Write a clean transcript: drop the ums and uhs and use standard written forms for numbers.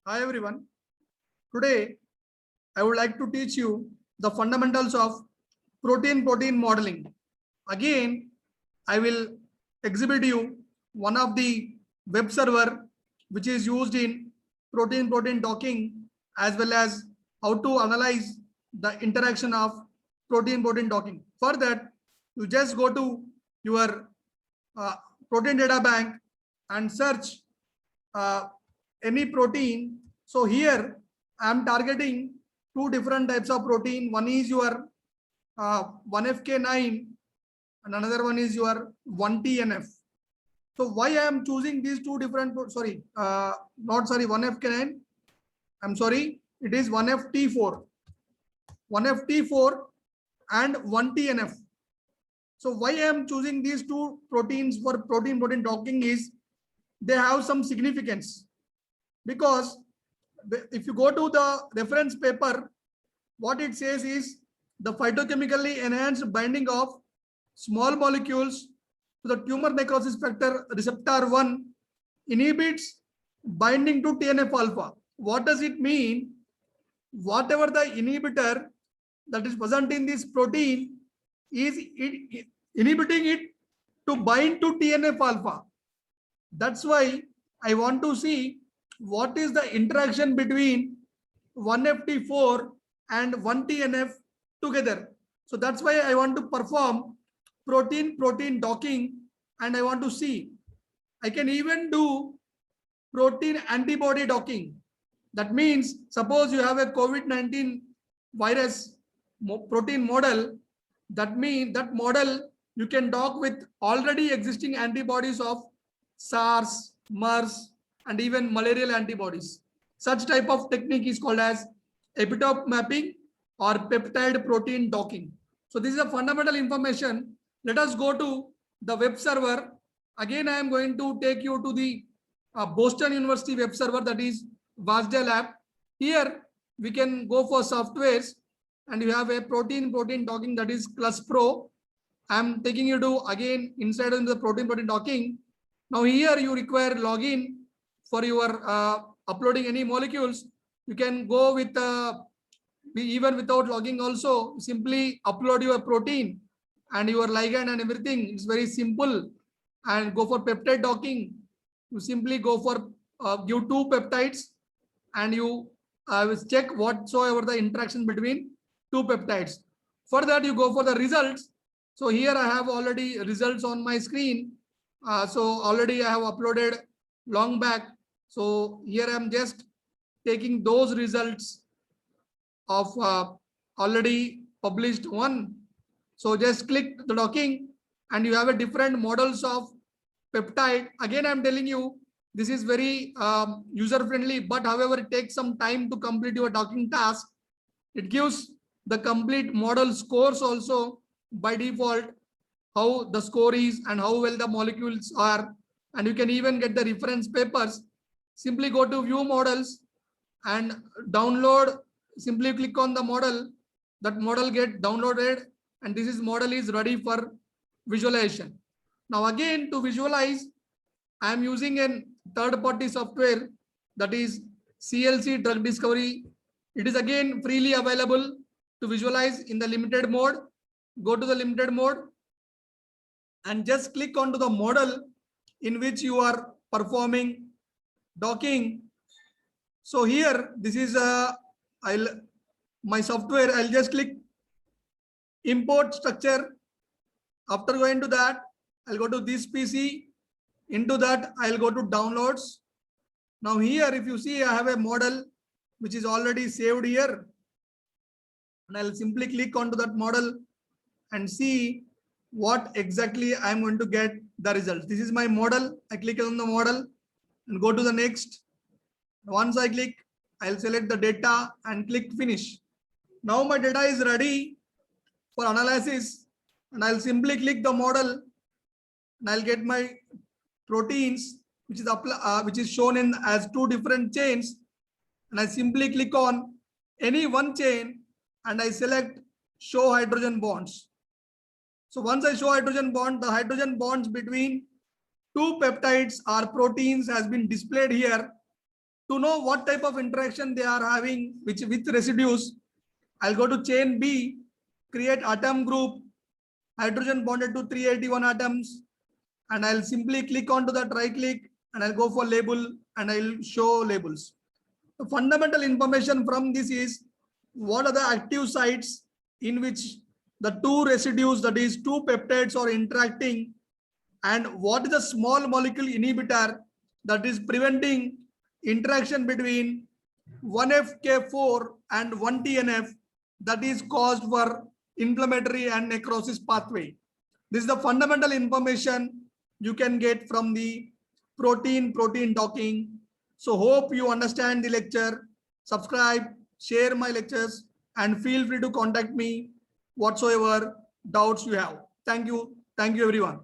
Hi everyone. Today I would like to teach you the fundamentals of protein modeling. Again, I will exhibit you one of the web server which is used in protein docking, as well as how to analyze the interaction of protein docking. For that, you just go to your uh, protein data bank and search uh, any protein. So here I am targeting two different types of protein. One is your 1FK9 and another one is your 1TNF. So why I am choosing these two different, not sorry, 1FK9, I'm sorry, it is 1FT4, 1FT4 and 1TNF. So why I am choosing these two proteins for protein docking is they have some significance, because if you go to the reference paper, what it says is the phytochemically enhanced binding of small molecules to the tumor necrosis factor receptor 1 inhibits binding to TNF alpha. What does it mean? Whatever the inhibitor that is present in this protein is inhibiting it to bind to TNF alpha. That's why I want to see what is the interaction between 1FT4 and 1TNF together. So that's why I want to perform protein docking, and I want to see. I can even do protein antibody docking. That means suppose you have a COVID-19 virus protein model, that means that model you can dock with already existing antibodies of SARS, MERS, and even malarial antibodies. Such type of technique is called as epitope mapping or peptide protein docking. So this is a fundamental information. Let us go to the web server. Again, I am going to take you to the Boston University web server, that is Wasdale lab. Here we can go for softwares, and you have a protein docking, that is ClusPro. I am taking you to again inside of the protein docking. Now here you require login for your uploading any molecules. You can go with even without logging also, simply upload your protein and your ligand and everything. It's very simple. And go for peptide docking. You simply go for give two peptides, and you check whatsoever the interaction between two peptides. For that, you go for the results. So here I have already results on my screen. So already I have uploaded long back. So here I am just taking those results of already published one. So just click the docking, and you have a different models of peptide. Again, I'm telling you, this is very user friendly, but however, it takes some time to complete your docking task. It gives the complete model scores also by default, how the score is and how well the molecules are. And you can even get the reference papers. Simply go to view models and download. Simply click on the model. That model get downloaded, and this is model is ready for visualization. Now again, to visualize, I am using a third-party software, that is CLC Drug Discovery. It is again freely available to visualize in the limited mode. Go to the limited mode and just click onto the model in which you are performing docking. So here, this is my software. I'll just click import structure. After going to that, I'll go to this PC. Into that, I'll go to downloads. Now here, if you see, I have a model which is already saved here. And I'll simply click onto that model and see what exactly I'm going to get the results. This is my model. I click on the model and go to the next. Once I click, I'll select the data and click finish. Now my data is ready for analysis, and I'll simply click the model, and I'll get my proteins, which is shown in as two different chains. And I simply click on any one chain and I select show hydrogen bonds. So once I show hydrogen bond, the hydrogen bonds between two peptides or proteins has been displayed here. To know what type of interaction they are having, which with residues, I'll go to chain B, create atom group, hydrogen bonded to 381 atoms, and I'll simply click onto that right click and I'll go for label and I'll show labels. The fundamental information from this is what are the active sites in which the two residues, that is two peptides, are interacting, and what is the small molecule inhibitor that is preventing interaction between 1FK4 and 1TNF that is caused for inflammatory and necrosis pathway. This is the fundamental information you can get from the protein docking. So hope you understand the lecture. Subscribe, share my lectures, and feel free to contact me whatsoever doubts you have. Thank you. Thank you, everyone.